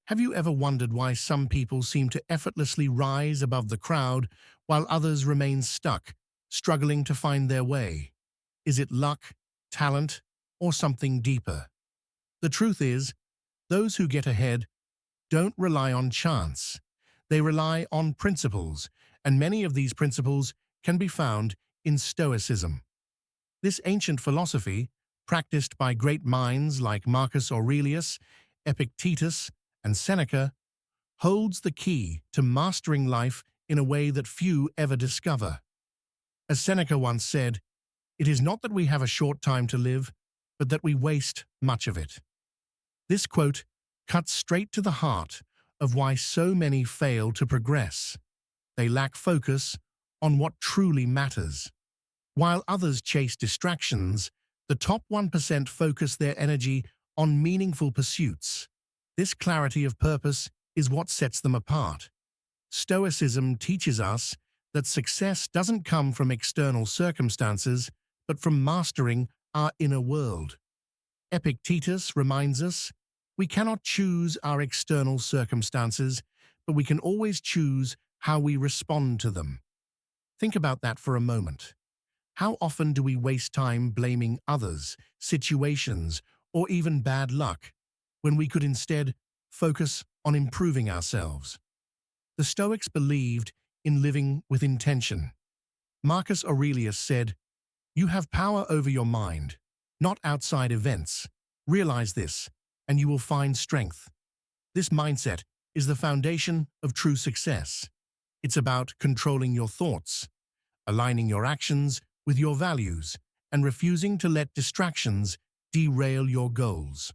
Have you ever wondered why some people seem to effortlessly rise above the crowd while others remain stuck, struggling to find their way? Is it luck, talent, or something deeper? The truth is, those who get ahead don't rely on chance. They rely on principles, and many of these principles can be found in Stoicism. This ancient philosophy, practiced by great minds like Marcus Aurelius, Epictetus, and Seneca, holds the key to mastering life in a way that few ever discover. As Seneca once said, "It is not that we have a short time to live, but that we waste much of it." This quote cuts straight to the heart of why so many fail to progress. They lack focus on what truly matters. While others chase distractions, the top 1% focus their energy on meaningful pursuits. This clarity of purpose is what sets them apart. Stoicism teaches us that success doesn't come from external circumstances, but from mastering our inner world. Epictetus reminds us, we cannot choose our external circumstances, but we can always choose how we respond to them. Think about that for a moment. How often do we waste time blaming others, situations, or even bad luck, when we could instead focus on improving ourselves? The Stoics believed in living with intention. Marcus Aurelius said, "You have power over your mind, not outside events. Realize this, and you will find strength." This mindset is the foundation of true success. It's about controlling your thoughts, aligning your actions with your values, and refusing to let distractions derail your goals.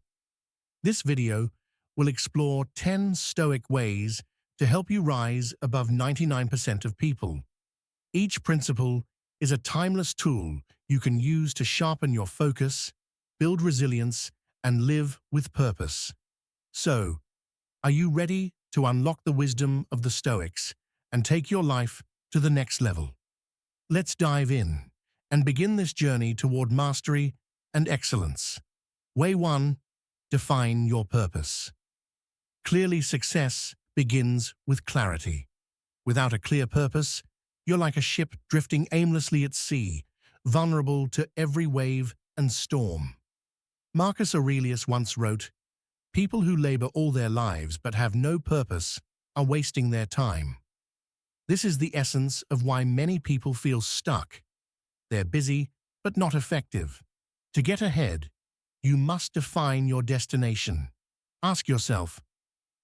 This video will explore 10 Stoic ways to help you rise above 99% of people. Each principle is a timeless tool you can use to sharpen your focus, build resilience, and live with purpose. So, are you ready to unlock the wisdom of the Stoics and take your life to the next level? Let's dive in and begin this journey toward mastery and excellence. Way 1. Define your purpose. Clearly, success begins with clarity. Without a clear purpose, you're like a ship drifting aimlessly at sea, vulnerable to every wave and storm. Marcus Aurelius once wrote, "People who labor all their lives but have no purpose are wasting their time." This is the essence of why many people feel stuck. They're busy, but not effective. To get ahead, you must define your destination. Ask yourself,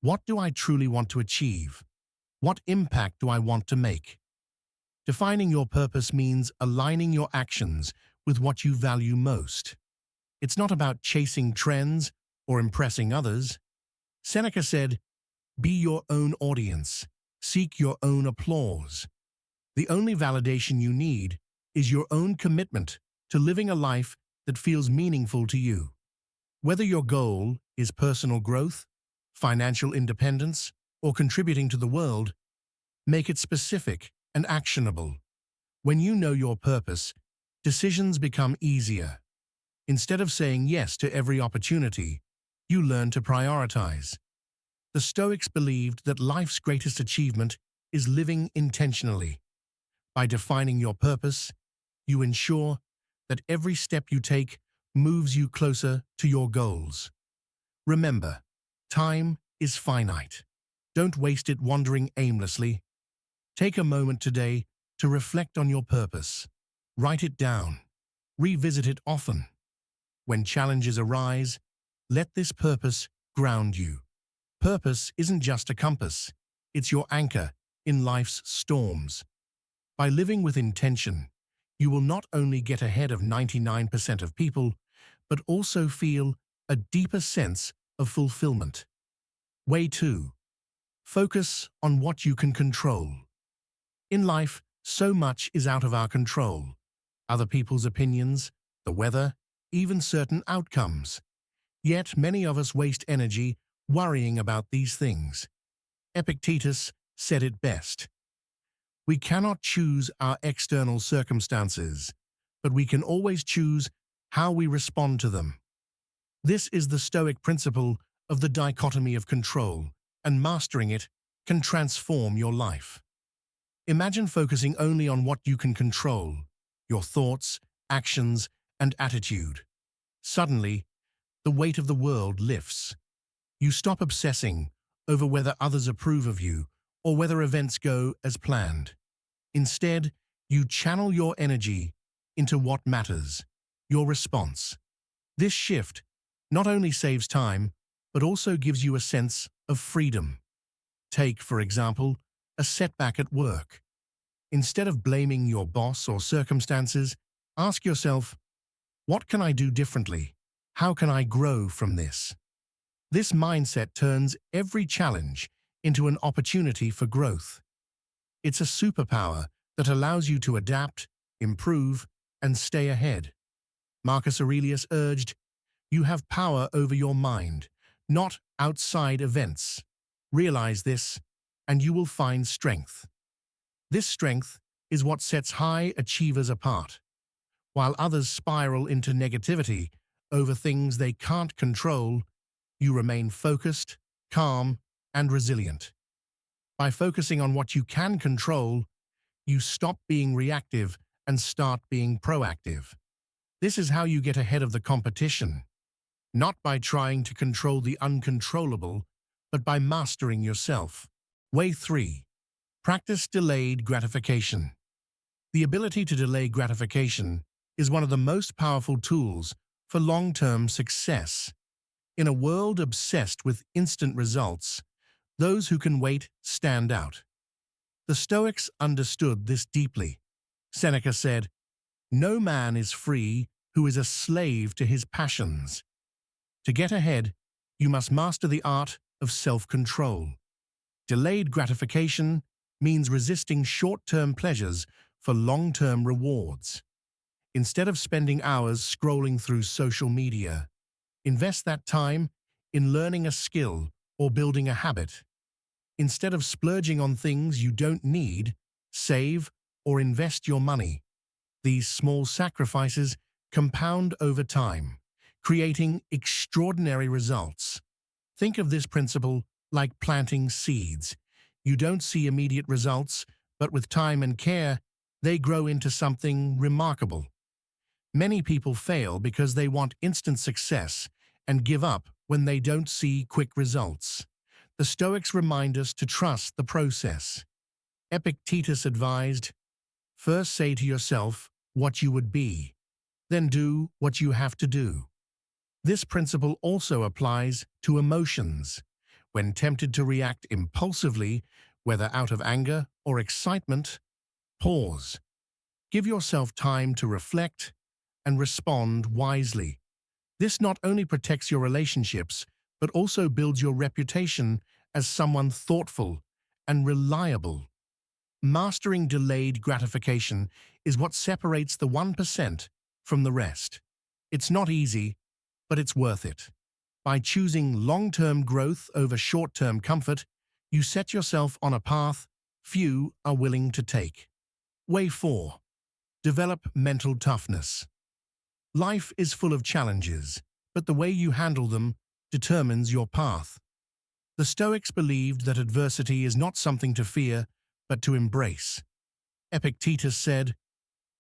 what do I truly want to achieve? What impact do I want to make? Defining your purpose means aligning your actions with what you value most. It's not about chasing trends or impressing others. Seneca said, "Be your own audience. Seek your own applause." The only validation you need is your own commitment to living a life that feels meaningful to you. Whether your goal is personal growth, financial independence, or contributing to the world, make it specific and actionable. When you know your purpose, decisions become easier. Instead of saying yes to every opportunity, you learn to prioritize. The Stoics believed that life's greatest achievement is living intentionally. By defining your purpose, you ensure that every step you take moves you closer to your goals. Remember, time is finite. Don't waste it wandering aimlessly. Take a moment today to reflect on your purpose. Write it down. Revisit it often. When challenges arise, let this purpose ground you. Purpose isn't just a compass, it's your anchor in life's storms. By living with intention, you will not only get ahead of 99% of people, but also feel a deeper sense of fulfillment. Way 2. Focus on what you can control. In life, so much is out of our control. Other people's opinions, the weather, even certain outcomes. Yet many of us waste energy worrying about these things. Epictetus said it best. We cannot choose our external circumstances, but we can always choose how we respond to them. This is the Stoic principle of the dichotomy of control and mastering it can transform your life. Imagine focusing only on what you can control, your thoughts, actions, and attitude. Suddenly, the weight of the world lifts. You stop obsessing over whether others approve of you or whether events go as planned. Instead, you channel your energy into what matters, your response. This shift not only saves time, but also gives you a sense of freedom. Take, for example, a setback at work. Instead of blaming your boss or circumstances, ask yourself, what can I do differently? How can I grow from this? This mindset turns every challenge into an opportunity for growth. It's a superpower that allows you to adapt, improve, and stay ahead. Marcus Aurelius urged, "You have power over your mind, not outside events. Realize this, and you will find strength." This strength is what sets high achievers apart. While others spiral into negativity over things they can't control, you remain focused, calm, and resilient. By focusing on what you can control, you stop being reactive and start being proactive. This is how you get ahead of the competition, not by trying to control the uncontrollable, but by mastering yourself. Way 3. Practice delayed gratification. The ability to delay gratification is one of the most powerful tools for long-term success. In a world obsessed with instant results, those who can wait stand out. The Stoics understood this deeply. Seneca said, "No man is free who is a slave to his passions." To get ahead, you must master the art of self-control. Delayed gratification means resisting short-term pleasures for long-term rewards. Instead of spending hours scrolling through social media, invest that time in learning a skill or building a habit. Instead of splurging on things you don't need, save or invest your money. These small sacrifices compound over time, creating extraordinary results. Think of this principle like planting seeds. You don't see immediate results, but with time and care, they grow into something remarkable. Many people fail because they want instant success and give up when they don't see quick results. The Stoics remind us to trust the process. Epictetus advised, "First say to yourself what you would be, then do what you have to do." This principle also applies to emotions. When tempted to react impulsively, whether out of anger or excitement, pause. Give yourself time to reflect and respond wisely. This not only protects your relationships, but also builds your reputation as someone thoughtful and reliable. Mastering delayed gratification is what separates the 1% from the rest. It's not easy, but it's worth it. By choosing long-term growth over short-term comfort, you set yourself on a path few are willing to take. Way 4. Develop mental toughness. Life is full of challenges, but the way you handle them determines your path. The Stoics believed that adversity is not something to fear, but to embrace. Epictetus said,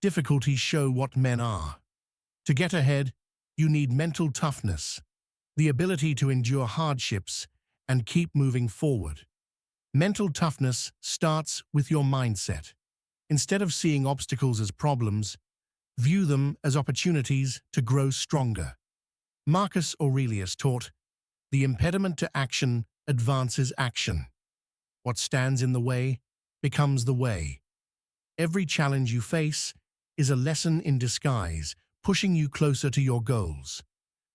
"Difficulties show what men are." To get ahead, you need mental toughness, the ability to endure hardships and keep moving forward. Mental toughness starts with your mindset. Instead of seeing obstacles as problems, view them as opportunities to grow stronger. Marcus Aurelius taught, "The impediment to action advances action. What stands in the way becomes the way." Every challenge you face is a lesson in disguise, pushing you closer to your goals.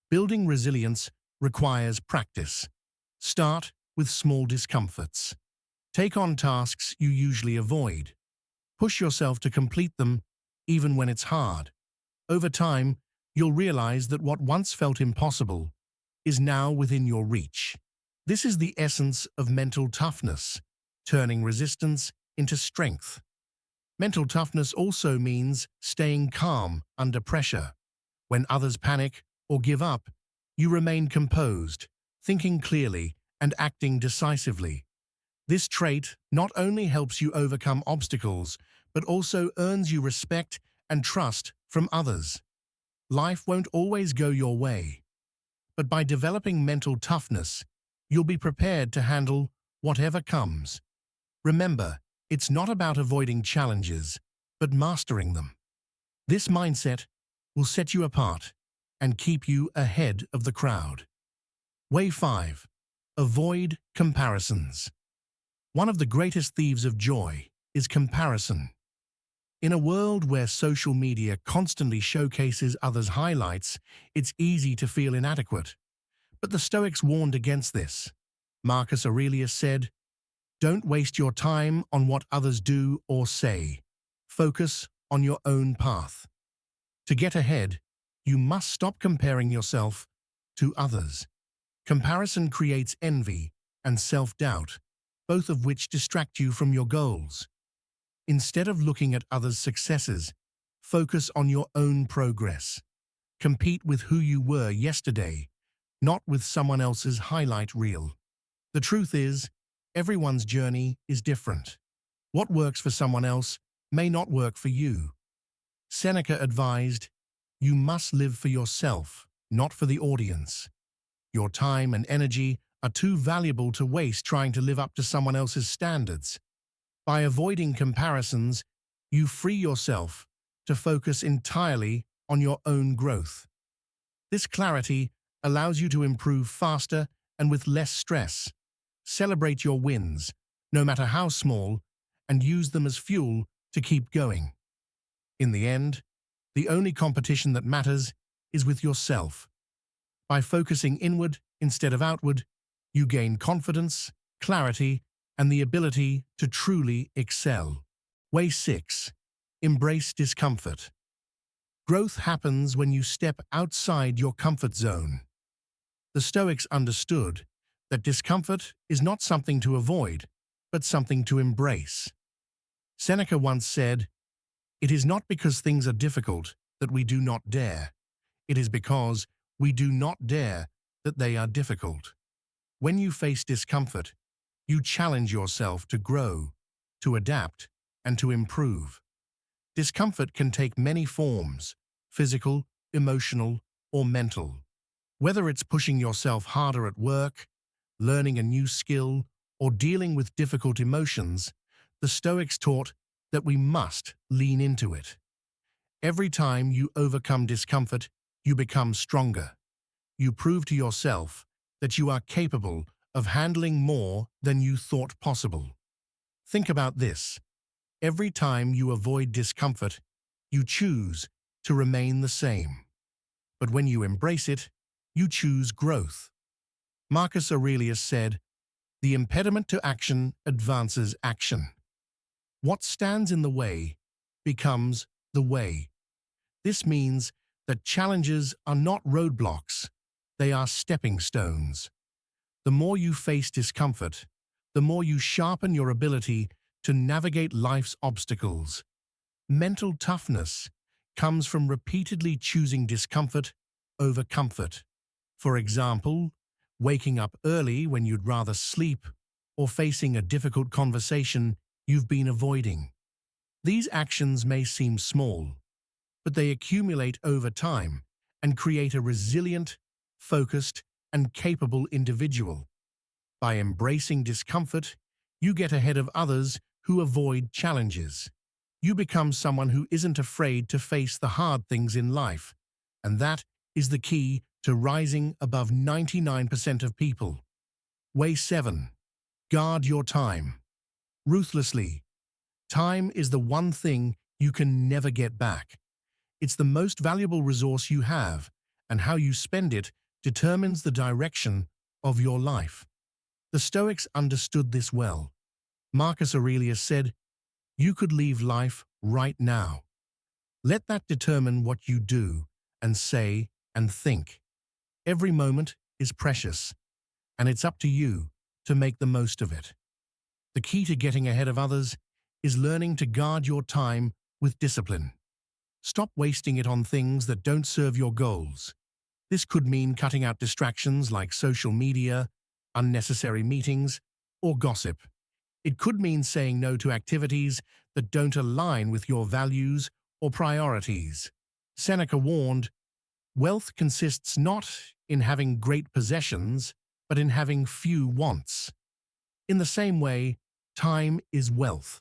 Building resilience requires practice. Start with small discomforts. Take on tasks you usually avoid. Push yourself to complete them, even when it's hard. Over time, you'll realize that what once felt impossible is now within your reach. This is the essence of mental toughness, turning resistance into strength. Mental toughness also means staying calm under pressure. When others panic or give up, you remain composed, thinking clearly and acting decisively. This trait not only helps you overcome obstacles, but also earns you respect and trust from others. Life won't always go your way, but by developing mental toughness, you'll be prepared to handle whatever comes. Remember, it's not about avoiding challenges, but mastering them. This mindset will set you apart and keep you ahead of the crowd. Way 5. Avoid comparisons. One of the greatest thieves of joy is comparison. In a world where social media constantly showcases others' highlights, it's easy to feel inadequate. But the Stoics warned against this. Marcus Aurelius said, "Don't waste your time on what others do or say. Focus on your own path." To get ahead, you must stop comparing yourself to others. Comparison creates envy and self-doubt, both of which distract you from your goals. Instead of looking at others' successes, focus on your own progress. Compete with who you were yesterday, not with someone else's highlight reel. The truth is, everyone's journey is different. What works for someone else may not work for you. Seneca advised, "You must live for yourself, not for the audience." Your time and energy are too valuable to waste trying to live up to someone else's standards. By avoiding comparisons, you free yourself to focus entirely on your own growth. This clarity allows you to improve faster and with less stress. Celebrate your wins, no matter how small, and use them as fuel to keep going. In the end, the only competition that matters is with yourself. By focusing inward instead of outward, you gain confidence, clarity, and the ability to truly excel. Way 6. Embrace discomfort. Growth happens when you step outside your comfort zone. The Stoics understood that discomfort is not something to avoid, but something to embrace. Seneca once said, "It is not because things are difficult that we do not dare. It is because we do not dare that they are difficult." When you face discomfort, you challenge yourself to grow, to adapt, and to improve. Discomfort can take many forms: physical, emotional, or mental. Whether it's pushing yourself harder at work, learning a new skill, or dealing with difficult emotions, the Stoics taught that we must lean into it. Every time you overcome discomfort, you become stronger. You prove to yourself that you are capable of handling more than you thought possible. Think about this. Every time you avoid discomfort, you choose to remain the same. But when you embrace it, you choose growth. Marcus Aurelius said, "The impediment to action advances action. What stands in the way becomes the way." This means that challenges are not roadblocks, they are stepping stones. The more you face discomfort, the more you sharpen your ability to navigate life's obstacles. Mental toughness comes from repeatedly choosing discomfort over comfort. For example, waking up early when you'd rather sleep, or facing a difficult conversation you've been avoiding. These actions may seem small, but they accumulate over time and create a resilient, focused, and capable individual. By embracing discomfort, you get ahead of others who avoid challenges. You become someone who isn't afraid to face the hard things in life, and that is the key to rising above 99% of people. Way 7. Guard your time. Ruthlessly. Time is the one thing you can never get back. It's the most valuable resource you have, and how you spend it determines the direction of your life. The Stoics understood this well. Marcus Aurelius said, "You could leave life right now. Let that determine what you do and say and think. Every moment is precious, and it's up to you to make the most of it." The key to getting ahead of others is learning to guard your time with discipline. Stop wasting it on things that don't serve your goals. This could mean cutting out distractions like social media, unnecessary meetings, or gossip. It could mean saying no to activities that don't align with your values or priorities. Seneca warned, "Wealth consists not in having great possessions, but in having few wants." In the same way, time is wealth.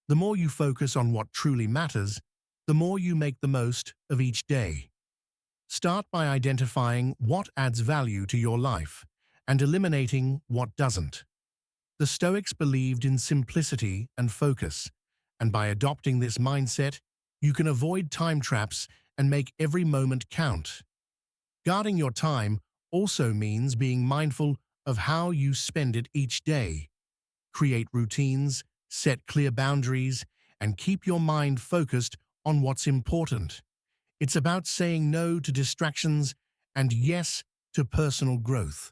The more you focus on what truly matters, the more you make the most of each day. Start by identifying what adds value to your life and eliminating what doesn't. The Stoics believed in simplicity and focus, and by adopting this mindset, you can avoid time traps and make every moment count. Guarding your time also means being mindful of how you spend it each day. Create routines, set clear boundaries, and keep your mind focused on what's important. It's about saying no to distractions and yes to personal growth.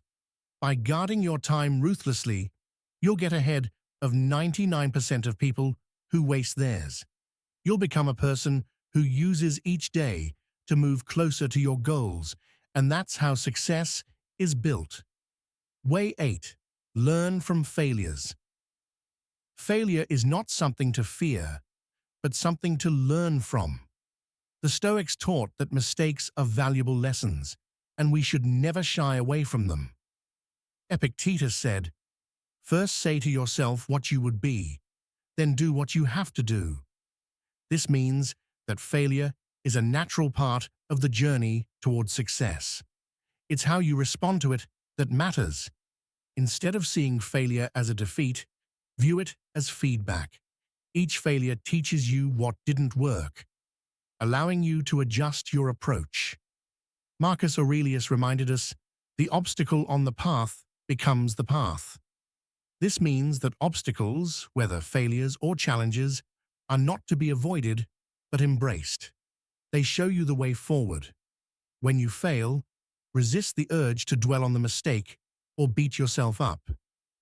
By guarding your time ruthlessly, you'll get ahead of 99% of people who waste theirs. You'll become a person who uses each day to move closer to your goals, and that's how success is built. Way 8. Learn from failures. Failure is not something to fear, but something to learn from. The Stoics taught that mistakes are valuable lessons, and we should never shy away from them. Epictetus said, "First say to yourself what you would be, then do what you have to do." This means that failure is a natural part of the journey towards success. It's how you respond to it that matters. Instead of seeing failure as a defeat, view it as feedback. Each failure teaches you what didn't work, allowing you to adjust your approach. Marcus Aurelius reminded us, "The obstacle on the path becomes the path." This means that obstacles, whether failures or challenges, are not to be avoided, but embraced. They show you the way forward. When you fail, resist the urge to dwell on the mistake or beat yourself up.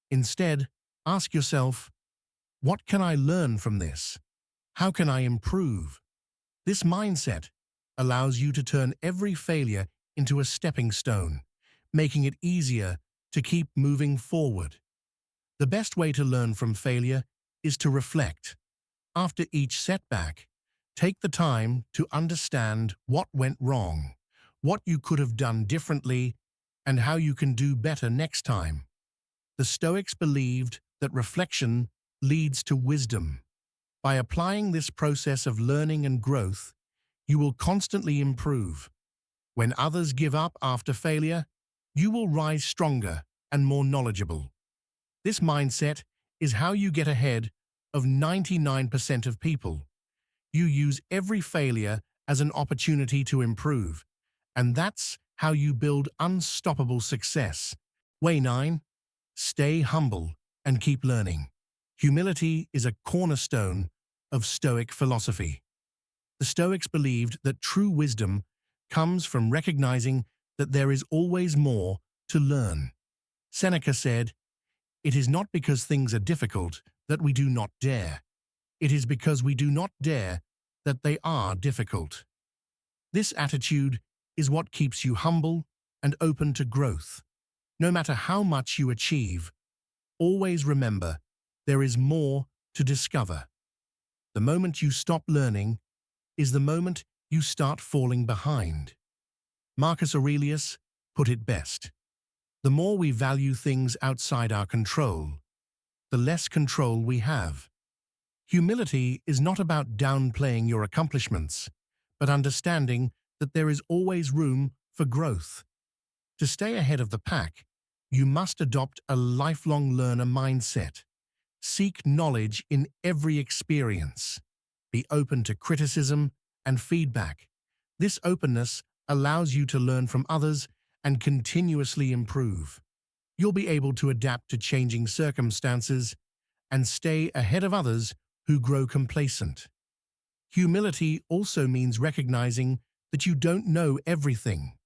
Instead, ask yourself, what can I learn from this? How can I improve? This mindset allows you to turn every failure into a stepping stone, making it easier to keep moving forward. The best way to learn from failure is to reflect. After each setback, take the time to understand what went wrong, what you could have done differently, and how you can do better next time. The Stoics believed that reflection leads to wisdom. By applying this process of learning and growth, you will constantly improve. When others give up after failure, you will rise stronger and more knowledgeable. This mindset is how you get ahead of 99% of people. You use every failure as an opportunity to improve, and that's how you build unstoppable success. Way 9. Stay humble and keep learning. Humility is a cornerstone of Stoic philosophy. The Stoics believed that true wisdom comes from recognizing that there is always more to learn. Seneca said, "It is not because things are difficult that we do not dare. It is because we do not dare that they are difficult." This attitude is what keeps you humble and open to growth. No matter how much you achieve, always remember there is more to discover. The moment you stop learning is the moment you start falling behind. Marcus Aurelius put it best. The more we value things outside our control, the less control we have. Humility is not about downplaying your accomplishments, but understanding that there is always room for growth. To stay ahead of the pack, you must adopt a lifelong learner mindset. Seek knowledge in every experience. Be open to criticism and feedback. This openness allows you to learn from others and continuously improve. You'll be able to adapt to changing circumstances and stay ahead of others who grow complacent. Humility also means recognizing that you don't know everything.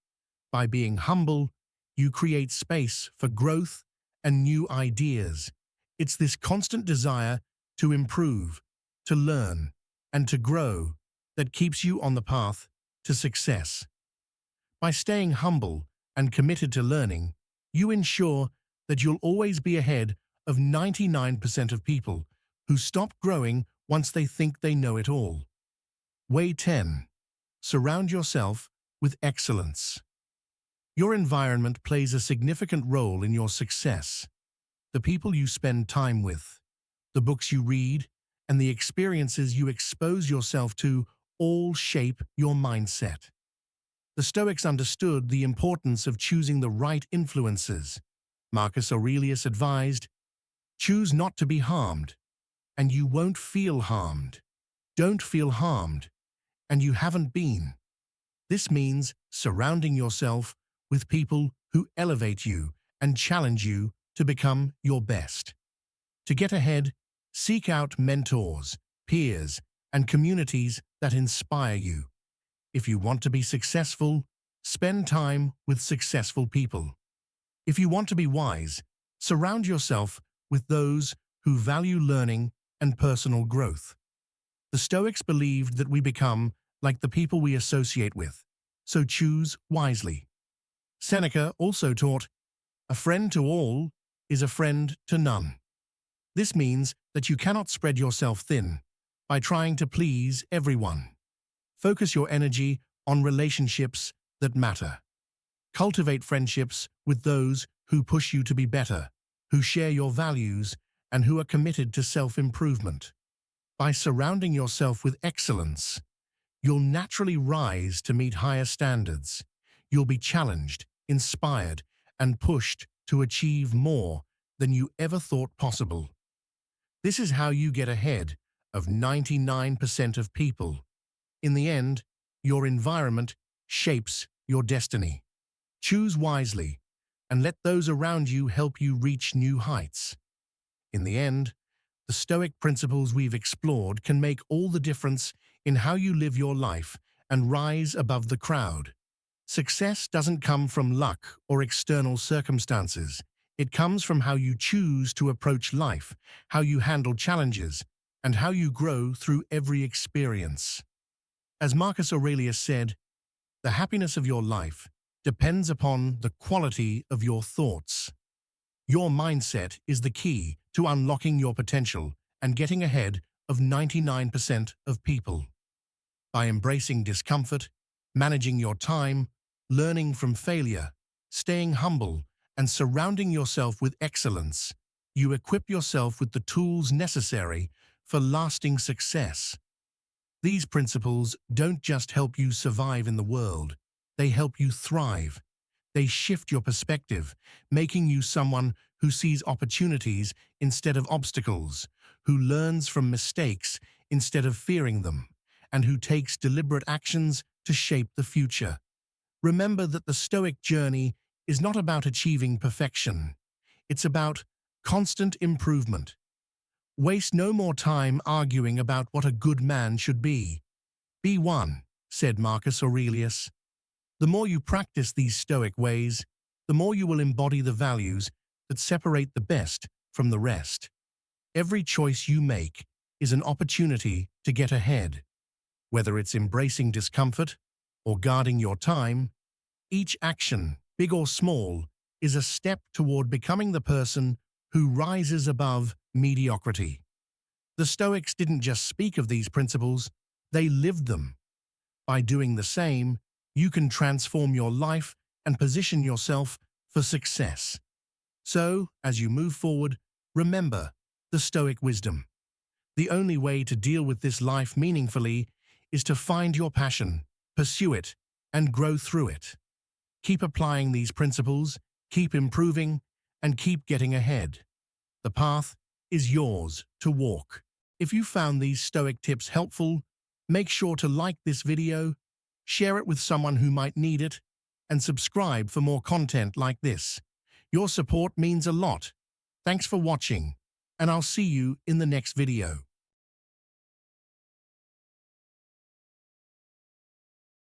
By being humble, you create space for growth and new ideas. It's this constant desire to improve, to learn, and to grow that keeps you on the path to success. By staying humble and committed to learning, you ensure that you'll always be ahead of 99% of people who stop growing once they think they know it all. Way 10. Surround yourself with excellence. Your environment plays a significant role in your success. The people you spend time with, the books you read, and the experiences you expose yourself to all shape your mindset. The Stoics understood the importance of choosing the right influences. Marcus Aurelius advised, "Choose not to be harmed, and you won't feel harmed. Don't feel harmed, and you haven't been." This means surrounding yourself with people who elevate you and challenge you to become your best. To get ahead, seek out mentors, peers, and communities that inspire you. If you want to be successful, spend time with successful people. If you want to be wise, surround yourself with those who value learning and personal growth. The Stoics believed that we become like the people we associate with, so choose wisely. Seneca also taught, "A friend to all is a friend to none." This means that you cannot spread yourself thin by trying to please everyone. Focus your energy on relationships that matter. Cultivate friendships with those who push you to be better, who share your values, and who are committed to self-improvement. By surrounding yourself with excellence, you'll naturally rise to meet higher standards. You'll be challenged, inspired, and pushed to achieve more than you ever thought possible. This is how you get ahead of 99% of people. In the end, your environment shapes your destiny. Choose wisely, and let those around you help you reach new heights. In the end, the Stoic principles we've explored can make all the difference in how you live your life and rise above the crowd. Success doesn't come from luck or external circumstances. It comes from how you choose to approach life, how you handle challenges, and how you grow through every experience. As Marcus Aurelius said, "The happiness of your life depends upon the quality of your thoughts." Your mindset is the key to unlocking your potential and getting ahead of 99% of people. By embracing discomfort, managing your time, learning from failure, staying humble, and surrounding yourself with excellence, you equip yourself with the tools necessary for lasting success. These principles don't just help you survive in the world, they help you thrive. They shift your perspective, making you someone who sees opportunities instead of obstacles, who learns from mistakes instead of fearing them, and who takes deliberate actions to shape the future. Remember that the Stoic journey is not about achieving perfection. It's about constant improvement. Waste no more time arguing about what a good man should be. Be one, said Marcus Aurelius. The more you practice these Stoic ways, the more you will embody the values that separate the best from the rest. Every choice you make is an opportunity to get ahead. Whether it's embracing discomfort or guarding your time, each action, big or small, is a step toward becoming the person who rises above mediocrity. The Stoics didn't just speak of these principles, they lived them. By doing the same, you can transform your life and position yourself for success. So, as you move forward, remember the Stoic wisdom. The only way to deal with this life meaningfully is to find your passion, pursue it, and grow through it. Keep applying these principles, keep improving, and keep getting ahead. The path is yours to walk. If you found these Stoic tips helpful, make sure to like this video, share it with someone who might need it, and subscribe for more content like this. Your support means a lot. Thanks for watching, and I'll see you in the next video.